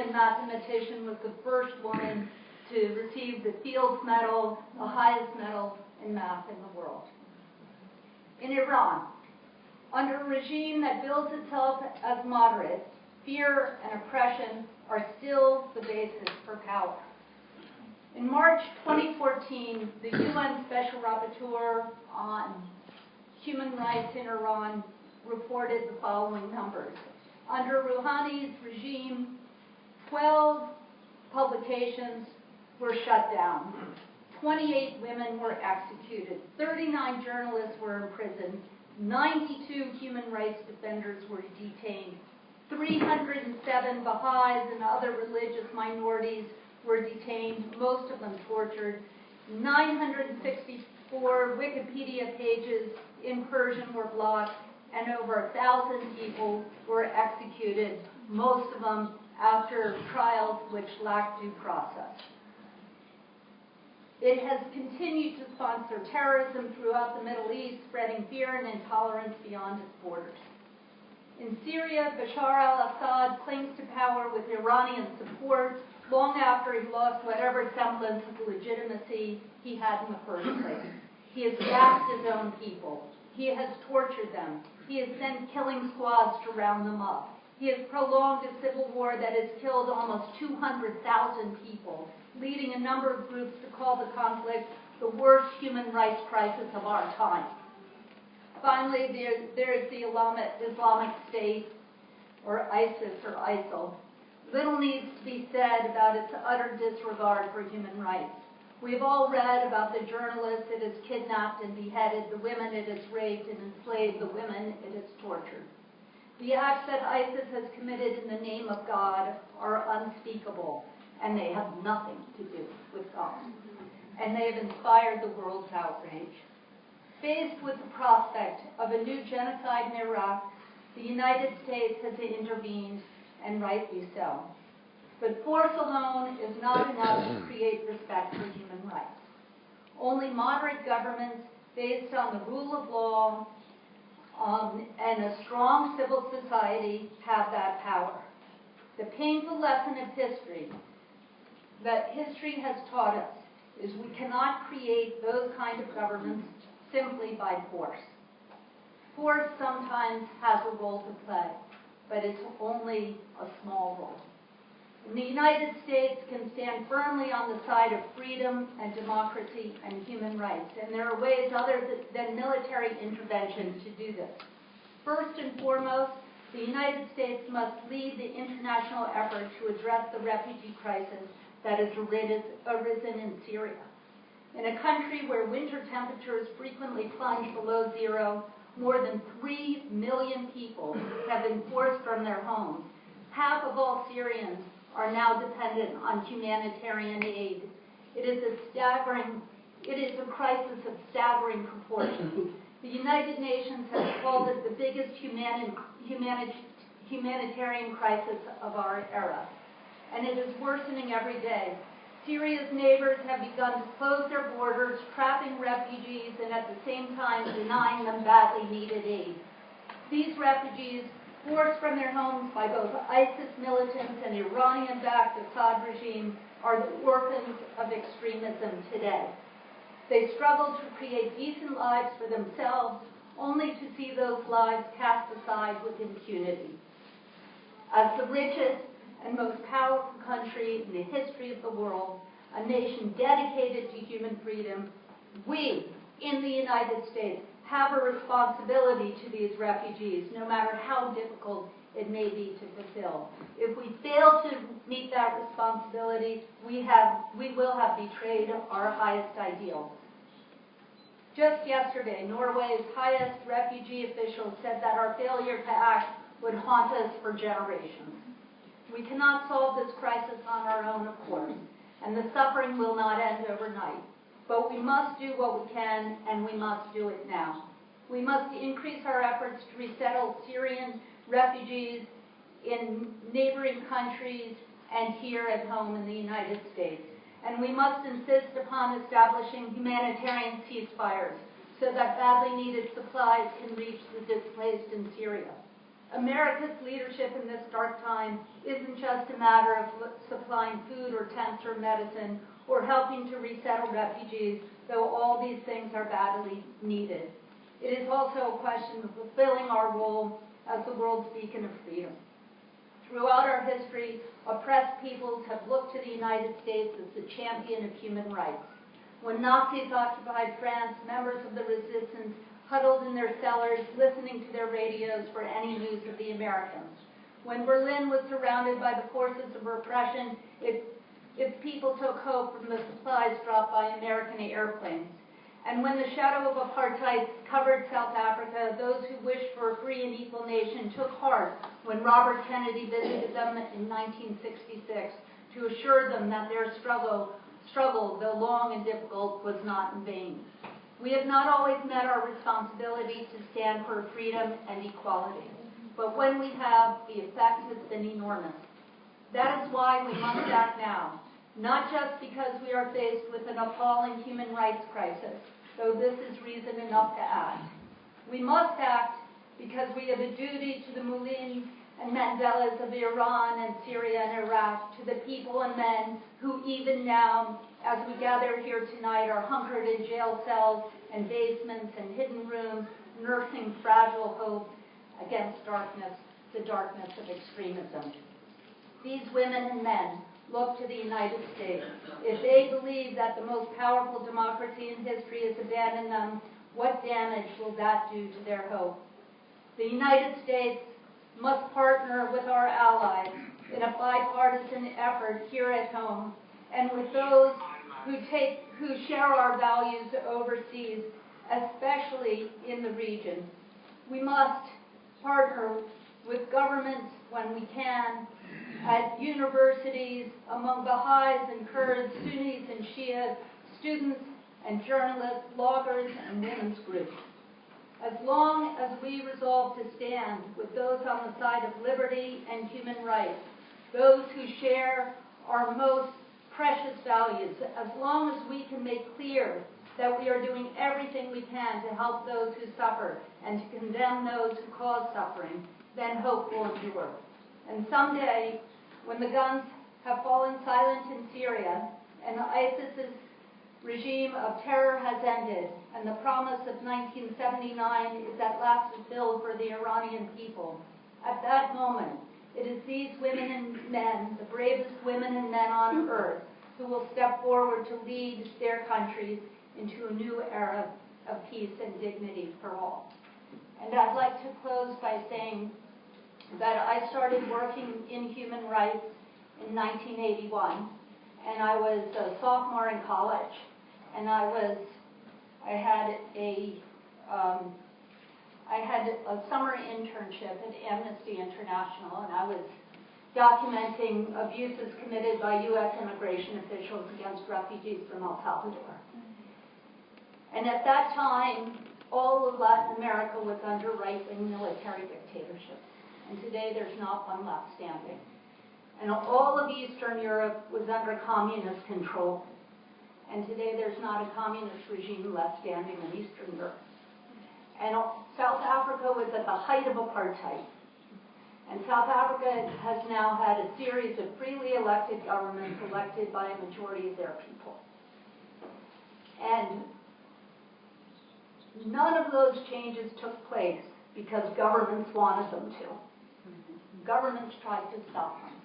Iranian mathematician was the first woman to receive the Fields Medal, the highest medal in math in the world. In Iran, under a regime that bills itself as moderate, fear and oppression are still the basis for power. In March 2014, the UN Special Rapporteur on Human Rights in Iran reported the following numbers. Under Rouhani's regime, 12 publications were shut down. 28 women were executed. 39 journalists were imprisoned. 92 human rights defenders were detained. 307 Baha'is and other religious minorities were detained, most of them tortured. 964 Wikipedia pages in Persian were blocked, and over 1,000 people were executed, most of them after trials which lacked due process. It has continued to sponsor terrorism throughout the Middle East, spreading fear and intolerance beyond its borders. In Syria, Bashar al-Assad clings to power with Iranian support long after he lost whatever semblance of legitimacy he had in the first place. He has gassed his own people. He has tortured them. He has sent killing squads to round them up. He has prolonged a civil war that has killed almost 200,000 people, leading a number of groups to call the conflict the worst human rights crisis of our time. Finally, there is the Islamic State, or ISIS, or ISIL. Little needs to be said about its utter disregard for human rights. We've all read about the journalists it has kidnapped and beheaded, the women it has raped and enslaved, the women it has tortured. The acts that ISIS has committed in the name of God are unspeakable, and they have nothing to do with God. And they have inspired the world's outrage. Faced with the prospect of a new genocide in Iraq, the United States has intervened, and rightly so. But force alone is not enough to create respect for human rights. Only moderate governments based on the rule of law and a strong civil society have that power. The painful lesson of history that history has taught us is we cannot create those kind of governments simply by force. Force sometimes has a role to play, but it's only a small role. And the United States can stand firmly on the side of freedom and democracy and human rights, and there are ways other than military intervention to do this. First and foremost, the United States must lead the international effort to address the refugee crisis that has arisen in Syria. In a country where winter temperatures frequently plunge below zero, more than 3 million people have been forced from their homes. Half of all Syrians are now dependent on humanitarian aid. It is a crisis of staggering proportions. The United Nations has called it the biggest humanitarian crisis of our era, and it is worsening every day. Syria's neighbors have begun to close their borders, trapping refugees, and at the same time denying them badly needed aid. These refugees, forced from their homes by both ISIS militants and Iranian-backed Assad regime, are the orphans of extremism today. They struggle to create decent lives for themselves, only to see those lives cast aside with impunity. As the richest and most powerful country in the history of the world, a nation dedicated to human freedom, we in the United States have a responsibility to these refugees, no matter how difficult it may be to fulfill. If we fail to meet that responsibility, we will have betrayed our highest ideals. Just yesterday, Norway's highest refugee official said that our failure to act would haunt us for generations. We cannot solve this crisis on our own, of course, and the suffering will not end overnight. But we must do what we can, and we must do it now. We must increase our efforts to resettle Syrian refugees in neighboring countries and here at home in the United States. And we must insist upon establishing humanitarian ceasefires so that badly needed supplies can reach the displaced in Syria. America's leadership in this dark time isn't just a matter of supplying food or tents or medicine or helping to resettle refugees, though all these things are badly needed. It is also a question of fulfilling our role as the world's beacon of freedom. Throughout our history, oppressed peoples have looked to the United States as the champion of human rights. When Nazis occupied France, members of the resistance huddled in their cellars, listening to their radios for any news of the Americans. When Berlin was surrounded by the forces of repression, its people took hope from the supplies dropped by American airplanes. And when the shadow of apartheid covered South Africa, those who wished for a free and equal nation took heart when Robert Kennedy visited them in 1966 to assure them that their struggle, though long and difficult, was not in vain. We have not always met our responsibility to stand for freedom and equality, but when we have, the effect has been enormous. That is why we must act now, not just because we are faced with an appalling human rights crisis, though this is reason enough to act. We must act because we have a duty to the Moulins and Mandelas of Iran and Syria and Iraq, to the people and men who even now, as we gather here tonight, are hunkered in jail cells and basements and hidden rooms, nursing fragile hope against darkness, the darkness of extremism. These women and men look to the United States. If they believe that the most powerful democracy in history has abandoned them, what damage will that do to their hope? The United States must partner with our allies in a bipartisan effort here at home and with those who share our values overseas, especially in the region. We must partner with governments when we can, at universities, among Baha'is and Kurds, Sunnis and Shias, students and journalists, bloggers and women's groups. As long as we resolve to stand with those on the side of liberty and human rights, those who share our most precious values, as long as we can make clear that we are doing everything we can to help those who suffer and to condemn those who cause suffering, then hope will endure. And someday, when the guns have fallen silent in Syria and ISIS's regime of terror has ended, and the promise of 1979 is at last fulfilled for the Iranian people, at that moment, it is these women and men, the bravest women and men on earth, who will step forward to lead their countries into a new era of peace and dignity for all. And I'd like to close by saying that I started working in human rights in 1981, and I was a sophomore in college, and I had a summer internship at Amnesty International, and I was documenting abuses committed by U.S. immigration officials against refugees from El Salvador. And at that time, all of Latin America was under right-wing military dictatorship. And today there's not one left standing. And all of Eastern Europe was under communist control. And today there's not a communist regime left standing in Eastern Europe. And South Africa was at the height of apartheid. And South Africa has now had a series of freely elected governments elected by a majority of their people. And none of those changes took place because governments wanted them to. Governments tried to stop them.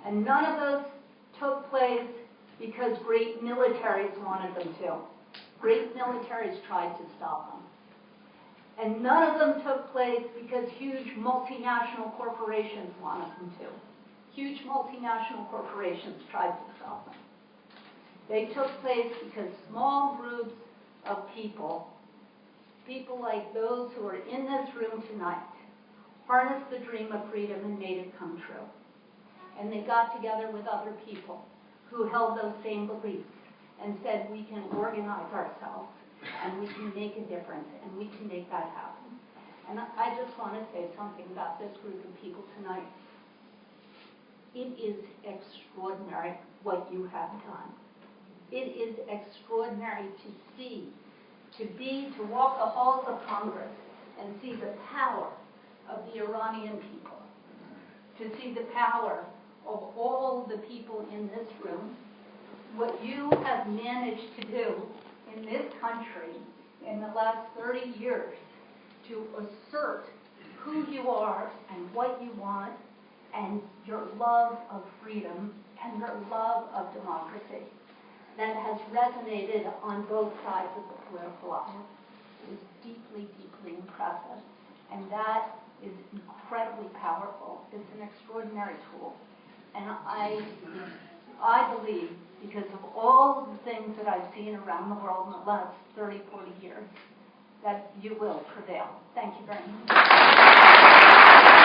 And none of those took place because great militaries wanted them to. Great militaries tried to stop them. And none of them took place because huge multinational corporations wanted them to. Huge multinational corporations tried to stop them. They took place because small groups of people like those who are in this room tonight, harnessed the dream of freedom and made it come true. And they got together with other people who held those same beliefs and said, we can organize ourselves and we can make a difference and we can make that happen. And I just want to say something about this group of people tonight. It is extraordinary what you have done. It is extraordinary to see, to walk the halls of Congress and see the power of the Iranian people, to see the power of all the people in this room, what you have managed to do in this country in the last 30 years to assert who you are and what you want and your love of freedom and your love of democracy that has resonated on both sides of the political aisle. It is deeply, deeply impressive. And that is incredibly powerful. It's an extraordinary tool. And I believe, because of all of the things that I've seen around the world in the last 30, 40 years, that you will prevail. Thank you very much.